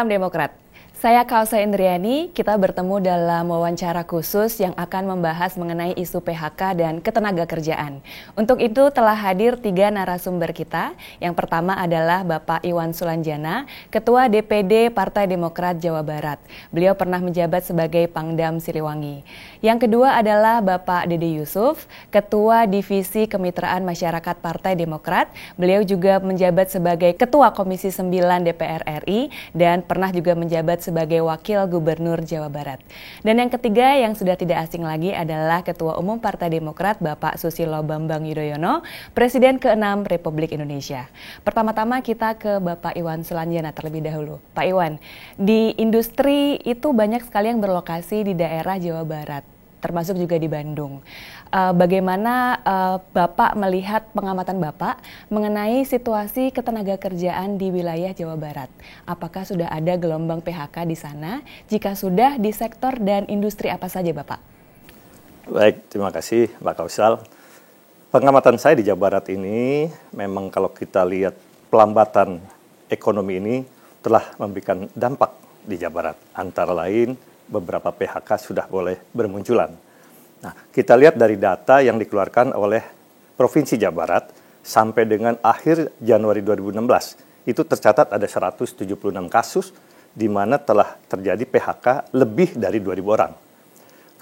Salam Demokrat. Saya Kausa Indriani, kita bertemu dalam wawancara khusus yang akan membahas mengenai isu PHK dan ketenagakerjaan. Untuk itu telah hadir 3 narasumber kita. Yang pertama adalah Bapak Iwan Sulanjana, Ketua DPD Partai Demokrat Jawa Barat. Beliau pernah menjabat sebagai Pangdam Siliwangi. Yang kedua adalah Bapak Dede Yusuf, Ketua Divisi Kemitraan Masyarakat Partai Demokrat. Beliau juga menjabat sebagai Ketua Komisi 9 DPR RI dan pernah juga menjabat sebagai Wakil Gubernur Jawa Barat. Dan yang ketiga yang sudah tidak asing lagi adalah Ketua Umum Partai Demokrat Bapak Susilo Bambang Yudhoyono, Presiden ke-6 Republik Indonesia. Pertama-tama kita ke Bapak Iwan Sulanjana terlebih dahulu. Pak Iwan, di industri itu banyak sekali yang berlokasi di daerah Jawa Barat, termasuk juga di Bandung. Bagaimana Bapak melihat pengamatan Bapak mengenai situasi ketenagakerjaan di wilayah Jawa Barat? Apakah sudah ada gelombang PHK di sana? Jika sudah, di sektor dan industri apa saja, Bapak? Baik, terima kasih Mbak Kausal. Pengamatan saya di Jawa Barat ini, memang kalau kita lihat pelambatan ekonomi ini telah memberikan dampak di Jawa Barat. Antara lain, beberapa PHK sudah boleh bermunculan. Nah, kita lihat dari data yang dikeluarkan oleh Provinsi Jawa Barat sampai dengan akhir Januari 2016, itu tercatat ada 176 kasus di mana telah terjadi PHK lebih dari 2.000 orang.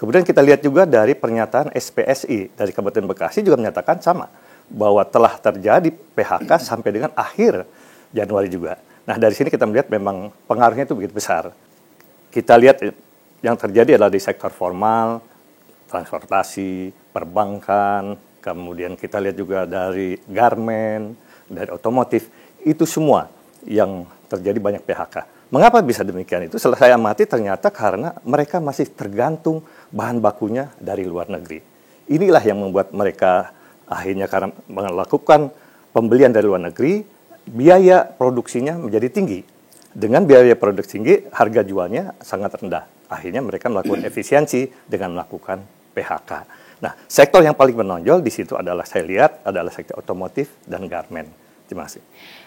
Kemudian kita lihat juga dari pernyataan SPSI dari Kabupaten Bekasi juga menyatakan sama, bahwa telah terjadi PHK sampai dengan akhir Januari juga. Nah, dari sini kita melihat memang pengaruhnya itu begitu besar. Kita lihat yang terjadi adalah di sektor formal, transportasi, perbankan, kemudian kita lihat juga dari garmen, dari otomotif, itu semua yang terjadi banyak PHK. Mengapa bisa demikian itu? Setelah saya amati ternyata karena mereka masih tergantung bahan bakunya dari luar negeri. Inilah yang membuat mereka akhirnya karena melakukan pembelian dari luar negeri, biaya produksinya menjadi tinggi. Dengan biaya produksi tinggi, harga jualnya sangat rendah. Akhirnya mereka melakukan efisiensi dengan melakukan PHK. Nah, sektor yang paling menonjol di situ adalah saya lihat adalah sektor otomotif dan garmen. Terima kasih.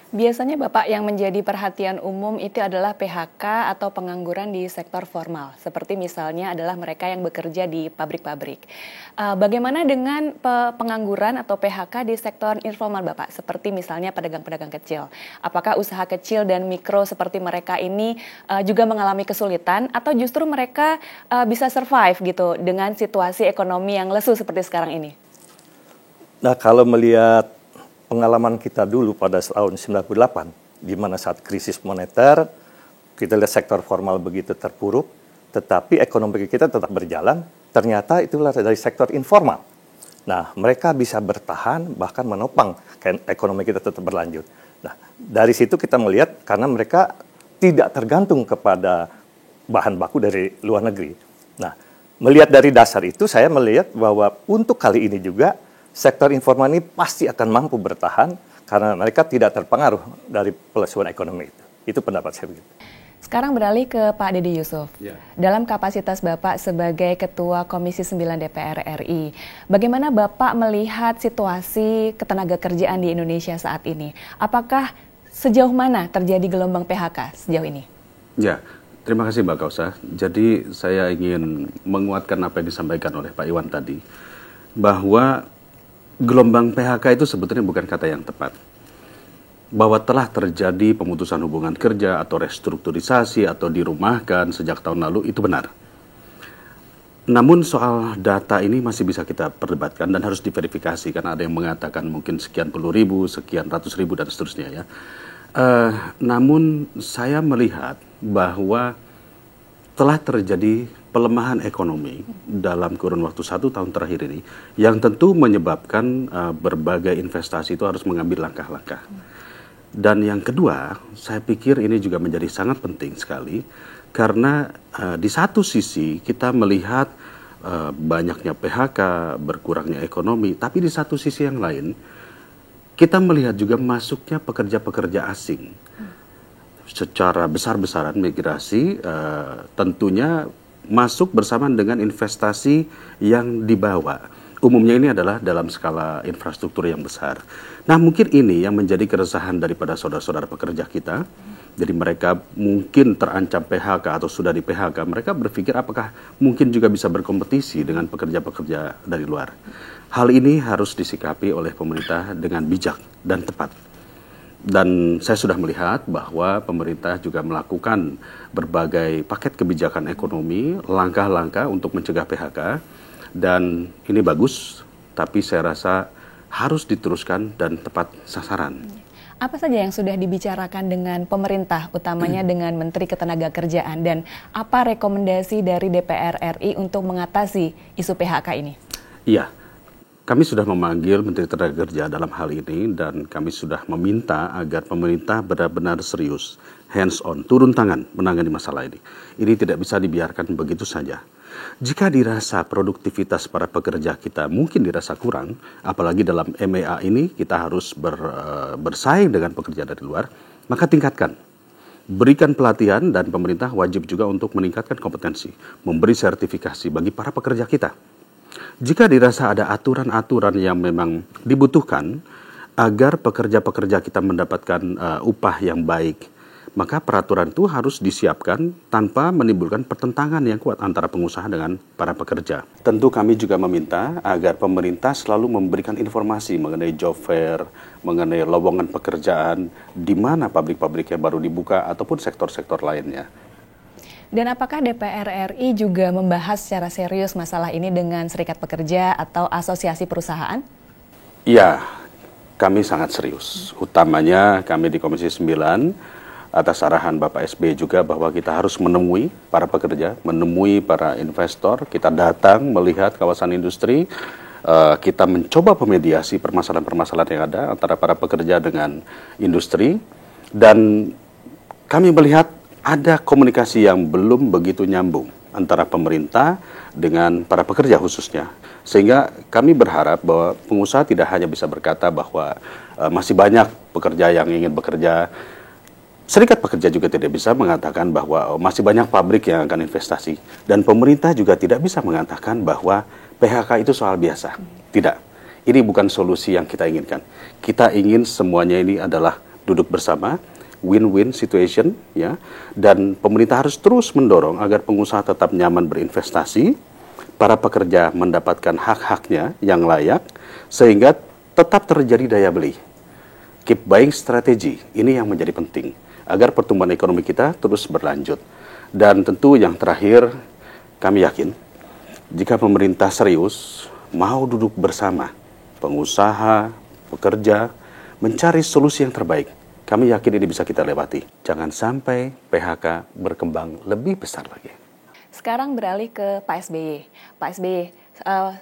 Biasanya Bapak yang menjadi perhatian umum itu adalah PHK atau pengangguran di sektor formal. Seperti misalnya adalah mereka yang bekerja di pabrik-pabrik. Bagaimana dengan pengangguran atau PHK di sektor informal Bapak? Seperti misalnya pedagang-pedagang kecil. Apakah usaha kecil dan mikro seperti mereka ini juga mengalami kesulitan atau justru mereka bisa survive gitu dengan situasi ekonomi yang lesu seperti sekarang ini? Nah, kalau melihat pengalaman kita dulu pada tahun 98, di mana saat krisis moneter, kita lihat sektor formal begitu terpuruk, tetapi ekonomi kita tetap berjalan, ternyata itulah dari sektor informal. Nah, mereka bisa bertahan, bahkan menopang ekonomi kita tetap berlanjut. Nah, dari situ kita melihat, karena mereka tidak tergantung kepada bahan baku dari luar negeri. Nah, melihat dari dasar itu, saya melihat bahwa untuk kali ini juga, sektor informal ini pasti akan mampu bertahan karena mereka tidak terpengaruh dari pelesuan ekonomi itu. Itu pendapat saya begitu. Sekarang beralih ke Pak Dede Yusuf. Ya. Dalam kapasitas Bapak sebagai Ketua Komisi 9 DPR RI, bagaimana Bapak melihat situasi ketenagakerjaan di Indonesia saat ini? Apakah sejauh mana terjadi gelombang PHK sejauh ini? Ya, terima kasih Mbak Kausa. Jadi saya ingin menguatkan apa yang disampaikan oleh Pak Iwan tadi, bahwa gelombang PHK itu sebetulnya bukan kata yang tepat. Bahwa telah terjadi pemutusan hubungan kerja atau restrukturisasi atau dirumahkan sejak tahun lalu itu benar. Namun soal data ini masih bisa kita perdebatkan dan harus diverifikasi karena ada yang mengatakan mungkin sekian puluh ribu, sekian ratus ribu dan seterusnya ya. Namun saya melihat bahwa telah terjadi pelemahan ekonomi dalam kurun waktu 1 tahun terakhir ini yang tentu menyebabkan berbagai investasi itu harus mengambil langkah-langkah. Dan yang kedua, saya pikir ini juga menjadi sangat penting sekali karena di satu sisi kita melihat banyaknya PHK, berkurangnya ekonomi, tapi di satu sisi yang lain kita melihat juga masuknya pekerja-pekerja asing. Secara besar-besaran migrasi tentunya masuk bersamaan dengan investasi yang dibawa. Umumnya ini adalah dalam skala infrastruktur yang besar. Nah, mungkin ini yang menjadi keresahan daripada saudara-saudara pekerja kita, Jadi mereka mungkin terancam PHK atau sudah di PHK, mereka berpikir apakah mungkin juga bisa berkompetisi dengan pekerja-pekerja dari luar. Hal ini harus disikapi oleh pemerintah dengan bijak dan tepat. Dan saya sudah melihat bahwa pemerintah juga melakukan berbagai paket kebijakan ekonomi, langkah-langkah untuk mencegah PHK, dan ini bagus, tapi saya rasa harus diteruskan dan tepat sasaran. Apa saja yang sudah dibicarakan dengan pemerintah, utamanya dengan Menteri Ketenagakerjaan, dan apa rekomendasi dari DPR RI untuk mengatasi isu PHK ini? Iya, kami sudah memanggil Menteri Tenaga dalam hal ini dan kami sudah meminta agar pemerintah benar-benar serius, hands on, turun tangan menangani masalah ini. Ini tidak bisa dibiarkan begitu saja. Jika dirasa produktivitas para pekerja kita mungkin dirasa kurang, apalagi dalam MEA ini kita harus bersaing dengan pekerja dari luar, maka tingkatkan. Berikan pelatihan dan pemerintah wajib juga untuk meningkatkan kompetensi, memberi sertifikasi bagi para pekerja kita. Jika dirasa ada aturan-aturan yang memang dibutuhkan agar pekerja-pekerja kita mendapatkan upah yang baik, maka peraturan itu harus disiapkan tanpa menimbulkan pertentangan yang kuat antara pengusaha dengan para pekerja. Tentu kami juga meminta agar pemerintah selalu memberikan informasi mengenai job fair, mengenai lowongan pekerjaan, di mana pabrik-pabrik yang baru dibuka ataupun sektor-sektor lainnya. Dan apakah DPR RI juga membahas secara serius masalah ini dengan serikat pekerja atau asosiasi perusahaan? Iya, kami sangat serius. Utamanya kami di Komisi 9 atas arahan Bapak SBY juga bahwa kita harus menemui para pekerja, menemui para investor, kita datang melihat kawasan industri, kita mencoba memediasi permasalahan-permasalahan yang ada antara para pekerja dengan industri, dan kami melihat ada komunikasi yang belum begitu nyambung antara pemerintah dengan para pekerja khususnya. Sehingga kami berharap bahwa pengusaha tidak hanya bisa berkata bahwa masih banyak pekerja yang ingin bekerja. Serikat pekerja juga tidak bisa mengatakan bahwa masih banyak pabrik yang akan investasi. Dan pemerintah juga tidak bisa mengatakan bahwa PHK itu soal biasa. Tidak. Ini bukan solusi yang kita inginkan. Kita ingin semuanya ini adalah duduk bersama, win-win situation, ya. Dan pemerintah harus terus mendorong agar pengusaha tetap nyaman berinvestasi, para pekerja mendapatkan hak-haknya yang layak, sehingga tetap terjadi daya beli. Keep buying strategy, ini yang menjadi penting, agar pertumbuhan ekonomi kita terus berlanjut. Dan tentu yang terakhir, kami yakin jika pemerintah serius mau duduk bersama pengusaha, pekerja, mencari solusi yang terbaik, kami yakin ini bisa kita lewati. Jangan sampai PHK berkembang lebih besar lagi. Sekarang beralih ke Pak SBY. Pak SBY,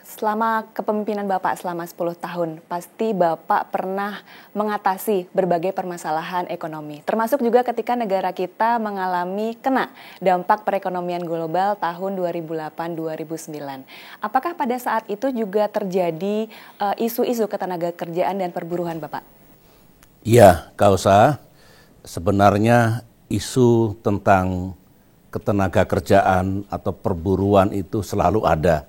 selama kepemimpinan Bapak selama 10 tahun, pasti Bapak pernah mengatasi berbagai permasalahan ekonomi. Termasuk juga ketika negara kita mengalami kena dampak perekonomian global tahun 2008-2009. Apakah pada saat itu juga terjadi isu-isu ketenagakerjaan dan perburuhan, Bapak? Iya, Kausa. Sebenarnya isu tentang ketenagakerjaan atau perburuan itu selalu ada.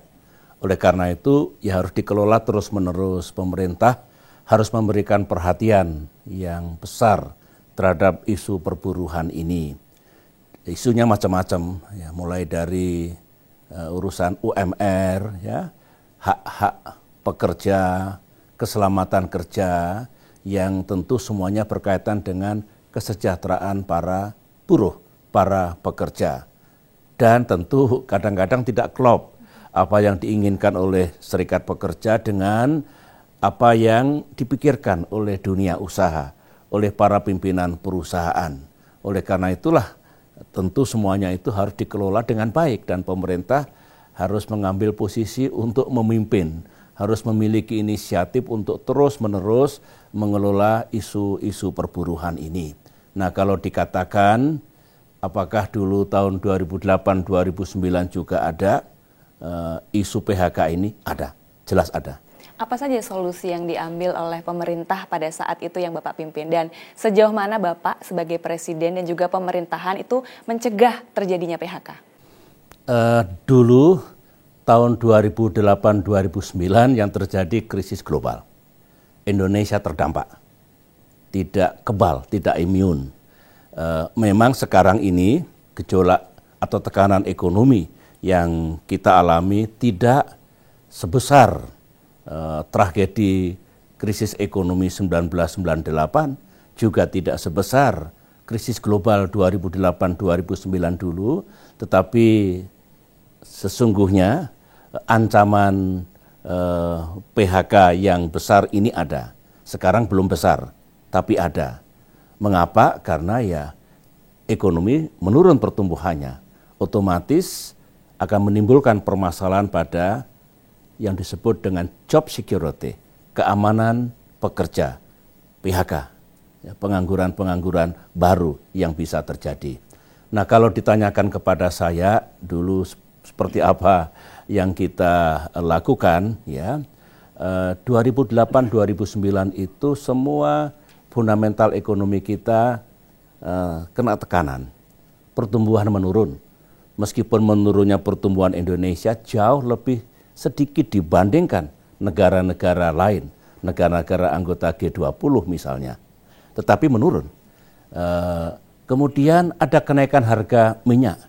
Oleh karena itu, ya harus dikelola terus-menerus. Pemerintah harus memberikan perhatian yang besar terhadap isu perburuhan ini. Isunya macam-macam, ya, mulai dari urusan UMR, ya, hak-hak pekerja, keselamatan kerja, yang tentu semuanya berkaitan dengan kesejahteraan para buruh, para pekerja. Dan tentu kadang-kadang tidak klop apa yang diinginkan oleh serikat pekerja dengan apa yang dipikirkan oleh dunia usaha, oleh para pimpinan perusahaan. Oleh karena itulah tentu semuanya itu harus dikelola dengan baik dan pemerintah harus mengambil posisi untuk memimpin, harus memiliki inisiatif untuk terus-menerus mengelola isu-isu perburuhan ini. Nah, kalau dikatakan apakah dulu tahun 2008-2009 juga ada isu PHK ini? Ada, jelas ada. Apa saja solusi yang diambil oleh pemerintah pada saat itu yang Bapak pimpin? Dan sejauh mana Bapak sebagai Presiden dan juga pemerintahan itu mencegah terjadinya PHK? Dulu tahun 2008-2009 yang terjadi krisis global. Indonesia terdampak, tidak kebal, tidak imun. memang sekarang ini gejolak atau tekanan ekonomi yang kita alami tidak sebesar tragedi krisis ekonomi 1998, juga tidak sebesar krisis global 2008-2009 dulu, tetapi sesungguhnya ancaman PHK yang besar ini ada. Sekarang belum besar, tapi ada. Mengapa? Karena ya ekonomi menurun pertumbuhannya, otomatis akan menimbulkan permasalahan pada yang disebut dengan job security, keamanan pekerja, PHK, ya, pengangguran-pengangguran baru yang bisa terjadi. Nah, kalau ditanyakan kepada saya dulu seperti apa yang kita lakukan, ya 2008-2009 itu semua fundamental ekonomi kita kena tekanan, pertumbuhan menurun. Meskipun menurunnya pertumbuhan Indonesia jauh lebih sedikit dibandingkan negara-negara lain, negara-negara anggota G20 misalnya, tetapi menurun. Kemudian ada kenaikan harga minyak.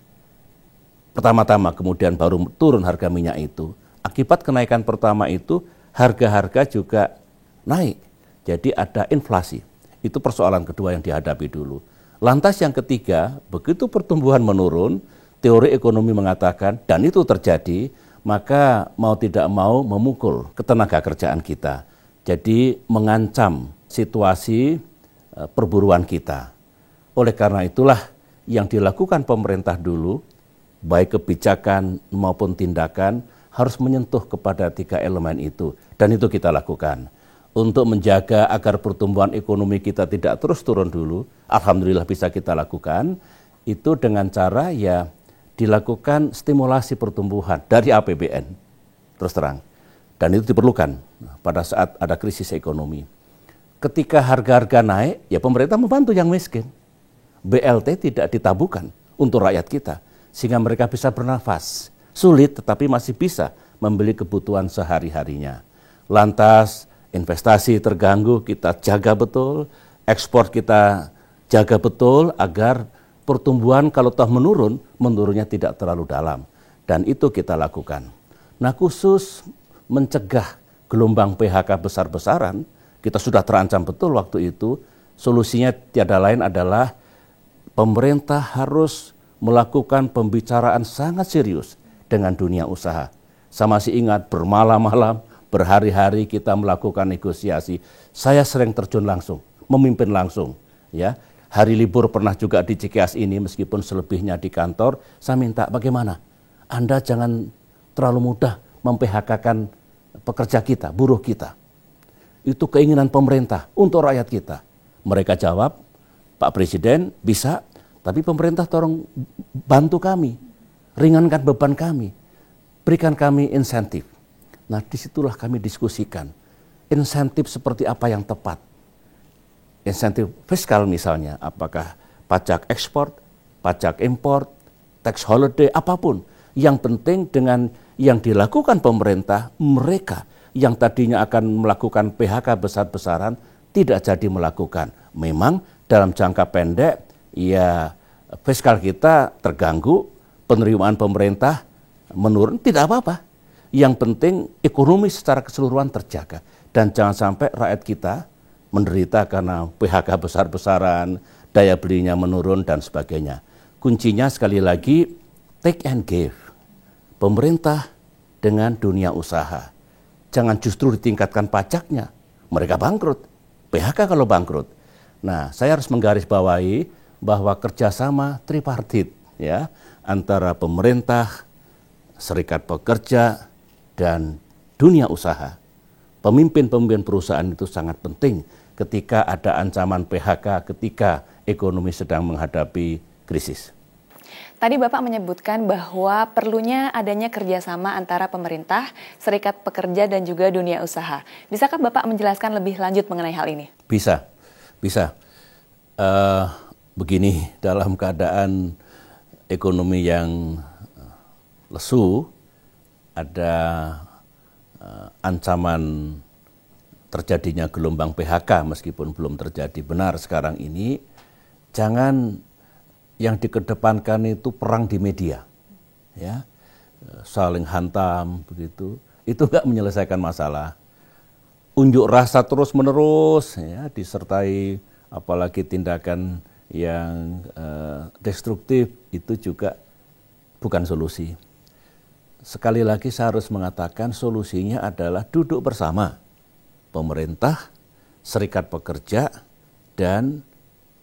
Pertama-tama, kemudian baru turun harga minyak itu. Akibat kenaikan pertama itu, harga-harga juga naik. Jadi ada inflasi. Itu persoalan kedua yang dihadapi dulu. Lantas yang ketiga, begitu pertumbuhan menurun, teori ekonomi mengatakan, dan itu terjadi, maka mau tidak mau memukul ketenaga kerjaan kita. Jadi mengancam situasi perburuan kita. Oleh karena itulah yang dilakukan pemerintah dulu, baik kebijakan maupun tindakan, harus menyentuh kepada 3 elemen itu. Dan itu kita lakukan. Untuk menjaga agar pertumbuhan ekonomi kita tidak terus turun dulu, alhamdulillah bisa kita lakukan, itu dengan cara ya dilakukan stimulasi pertumbuhan dari APBN, terus terang. Dan itu diperlukan pada saat ada krisis ekonomi. Ketika harga-harga naik, ya pemerintah membantu yang miskin. BLT tidak ditabuhkan untuk rakyat kita, sehingga mereka bisa bernafas. Sulit, tetapi masih bisa membeli kebutuhan sehari-harinya. Lantas, investasi terganggu, kita jaga betul, ekspor kita jaga betul agar pertumbuhan kalau toh menurun, menurunnya tidak terlalu dalam. Dan itu kita lakukan. Nah, khusus mencegah gelombang PHK besar-besaran, kita sudah terancam betul waktu itu. Solusinya tiada lain adalah pemerintah harus melakukan pembicaraan sangat serius dengan dunia usaha. Saya masih ingat bermalam-malam, berhari-hari kita melakukan negosiasi. Saya sering terjun langsung, memimpin langsung, ya. Hari libur pernah juga di Cikeas ini, meskipun selebihnya di kantor, saya minta bagaimana? Anda jangan terlalu mudah mem-PHK-kan pekerja kita, buruh kita. Itu keinginan pemerintah untuk rakyat kita. Mereka jawab, Pak Presiden bisa, tapi pemerintah tolong bantu kami, ringankan beban kami, berikan kami insentif. Nah, disitulah kami diskusikan, insentif seperti apa yang tepat. Insentif fiskal misalnya, apakah pajak ekspor, pajak impor, tax holiday, apapun. Yang penting dengan yang dilakukan pemerintah, mereka yang tadinya akan melakukan PHK besar-besaran tidak jadi melakukan. Memang dalam jangka pendek, ya fiskal kita terganggu, penerimaan pemerintah menurun, tidak apa-apa. Yang penting ekonomi secara keseluruhan terjaga. Dan jangan sampai rakyat kita menderita karena PHK besar-besaran, daya belinya menurun, dan sebagainya. Kuncinya sekali lagi, take and give. Pemerintah dengan dunia usaha. Jangan justru ditingkatkan pajaknya. Mereka bangkrut. PHK kalau bangkrut. Nah, saya harus menggarisbawahi bahwa kerjasama tripartit, ya, antara pemerintah, serikat pekerja, dan dunia usaha. Pemimpin-pemimpin perusahaan itu sangat penting ketika ada ancaman PHK, ketika ekonomi sedang menghadapi krisis. Tadi Bapak menyebutkan bahwa perlunya adanya kerjasama antara pemerintah, serikat pekerja, dan juga dunia usaha. Bisakah Bapak menjelaskan lebih lanjut mengenai hal ini? Bisa. Begini, dalam keadaan ekonomi yang lesu, ada ancaman terjadinya gelombang PHK meskipun belum terjadi benar sekarang ini, jangan yang dikedepankan itu perang di media, ya, saling hantam begitu. Itu nggak menyelesaikan masalah. Unjuk rasa terus menerus, ya, disertai apalagi tindakan yang destruktif, itu juga bukan solusi. Sekali lagi saya harus mengatakan solusinya adalah duduk bersama pemerintah, serikat pekerja, dan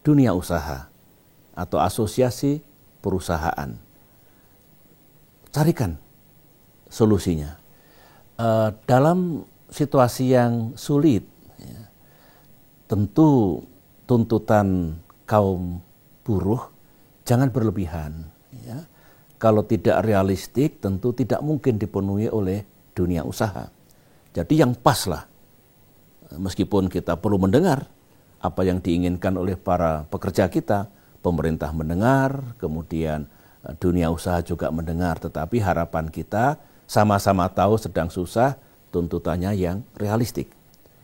dunia usaha atau asosiasi perusahaan. Carikan solusinya. Dalam situasi yang sulit, ya, tentu tuntutan kaum buruh jangan berlebihan. Ya. Kalau tidak realistik, tentu tidak mungkin dipenuhi oleh dunia usaha. Jadi yang pas lah, meskipun kita perlu mendengar apa yang diinginkan oleh para pekerja kita, pemerintah mendengar, kemudian dunia usaha juga mendengar, tetapi harapan kita sama-sama tahu sedang susah, tuntutannya yang realistik.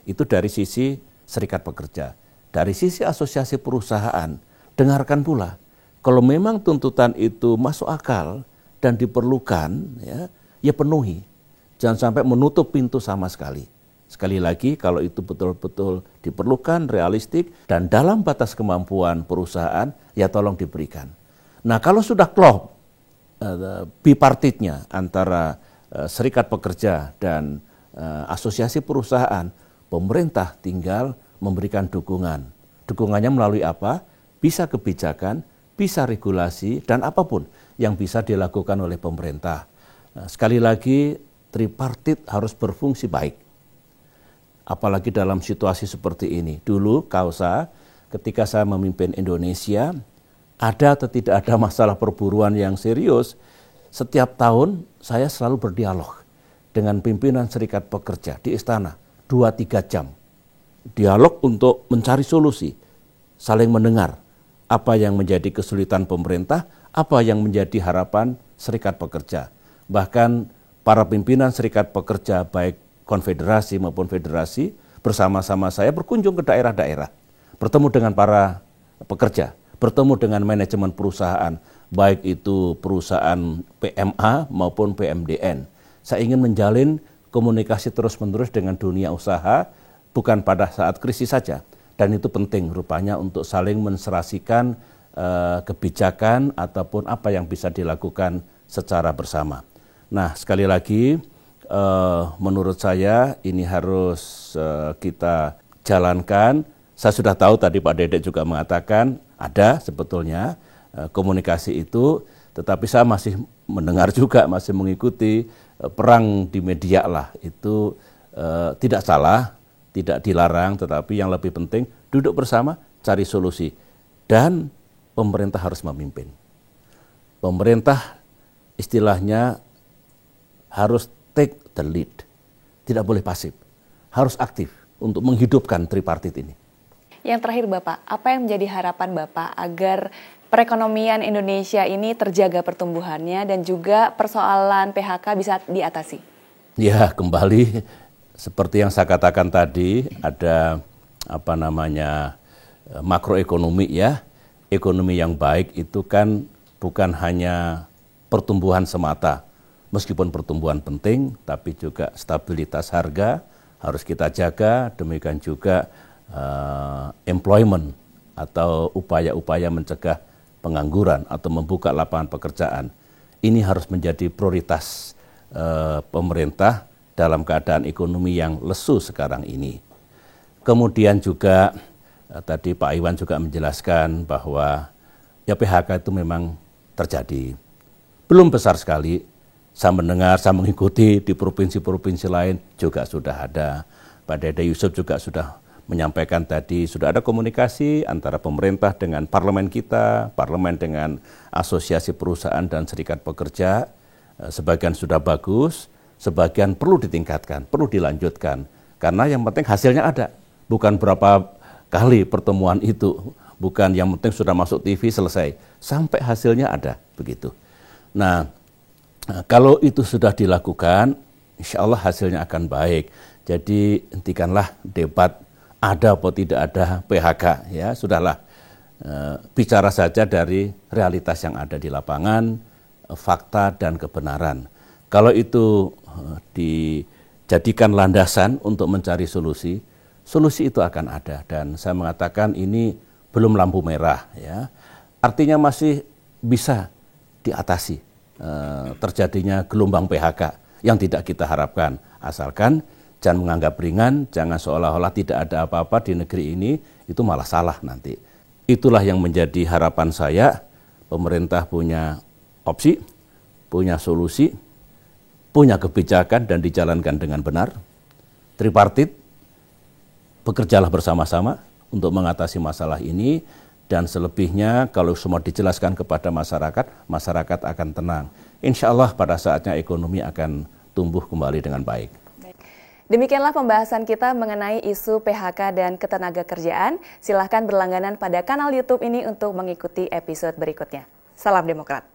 Itu dari sisi serikat pekerja. Dari sisi asosiasi perusahaan, dengarkan pula. Kalau memang tuntutan itu masuk akal dan diperlukan, ya penuhi. Jangan sampai menutup pintu sama sekali. Sekali lagi, kalau itu betul-betul diperlukan, realistik, dan dalam batas kemampuan perusahaan, ya tolong diberikan. Nah, kalau sudah klop bipartitnya antara serikat pekerja dan asosiasi perusahaan, pemerintah tinggal memberikan dukungan. Dukungannya melalui apa? Bisa kebijakan, bisa regulasi, dan apapun yang bisa dilakukan oleh pemerintah. Nah, sekali lagi, tripartit harus berfungsi baik. Apalagi dalam situasi seperti ini. Dulu, Kausa, ketika saya memimpin Indonesia, ada atau tidak ada masalah perburuan yang serius, setiap tahun saya selalu berdialog dengan pimpinan serikat pekerja di istana, 2-3 jam. Dialog untuk mencari solusi, saling mendengar apa yang menjadi kesulitan pemerintah, apa yang menjadi harapan serikat pekerja. Bahkan para pimpinan serikat pekerja, baik konfederasi maupun federasi, bersama-sama saya berkunjung ke daerah-daerah, bertemu dengan para pekerja, bertemu dengan manajemen perusahaan, baik itu perusahaan PMA maupun PMDN. Saya ingin menjalin komunikasi terus-menerus dengan dunia usaha, bukan pada saat krisis saja. Dan itu penting rupanya untuk saling menserasikan kebijakan ataupun apa yang bisa dilakukan secara bersama. Nah, sekali lagi, menurut saya ini harus kita jalankan. Saya sudah tahu tadi Pak Dedek juga mengatakan ada sebetulnya komunikasi itu, tetapi saya masih mendengar juga, masih mengikuti perang di media lah. Itu tidak salah, tidak dilarang, tetapi yang lebih penting duduk bersama, cari solusi. Dan pemerintah harus memimpin. Pemerintah istilahnya harus take the lead. Tidak boleh pasif, harus aktif untuk menghidupkan tripartit ini. Yang terakhir Bapak, apa yang menjadi harapan Bapak agar perekonomian Indonesia ini terjaga pertumbuhannya dan juga persoalan PHK bisa diatasi? Ya, kembali seperti yang saya katakan tadi, ada makroekonomi ya. Ekonomi yang baik itu kan bukan hanya pertumbuhan semata. Meskipun pertumbuhan penting, tapi juga stabilitas harga harus kita jaga, demikian juga employment atau upaya-upaya mencegah pengangguran atau membuka lapangan pekerjaan. Ini harus menjadi prioritas pemerintah dalam keadaan ekonomi yang lesu sekarang ini. Kemudian juga tadi Pak Iwan juga menjelaskan bahwa ya PHK itu memang terjadi. Belum besar sekali, saya mendengar, saya mengikuti di provinsi-provinsi lain juga sudah ada. Pak Dede Yusuf juga sudah menyampaikan tadi, sudah ada komunikasi antara pemerintah dengan parlemen kita, parlemen dengan asosiasi perusahaan dan serikat pekerja. Sebagian sudah bagus, sebagian perlu ditingkatkan, perlu dilanjutkan. Karena yang penting hasilnya ada, bukan berapa kali pertemuan itu, bukan yang penting sudah masuk TV selesai, sampai hasilnya ada, begitu. Nah, kalau itu sudah dilakukan, insya Allah hasilnya akan baik. Jadi hentikanlah debat ada atau tidak ada PHK, ya sudahlah. bicara saja dari realitas yang ada di lapangan, fakta dan kebenaran. Kalau itu dijadikan landasan untuk mencari solusi, solusi itu akan ada. Dan saya mengatakan ini belum lampu merah, ya. Artinya masih bisa diatasi terjadinya gelombang PHK yang tidak kita harapkan. Asalkan jangan menganggap ringan, jangan seolah-olah tidak ada apa-apa di negeri ini, itu malah salah nanti. Itulah yang menjadi harapan saya, pemerintah punya opsi, punya solusi, punya kebijakan dan dijalankan dengan benar. Tripartit, bekerjalah bersama-sama untuk mengatasi masalah ini, dan selebihnya kalau semua dijelaskan kepada masyarakat, masyarakat akan tenang. Insya Allah pada saatnya ekonomi akan tumbuh kembali dengan baik. Demikianlah pembahasan kita mengenai isu PHK dan ketenagakerjaan. Silahkan berlangganan pada kanal YouTube ini untuk mengikuti episode berikutnya. Salam Demokrat.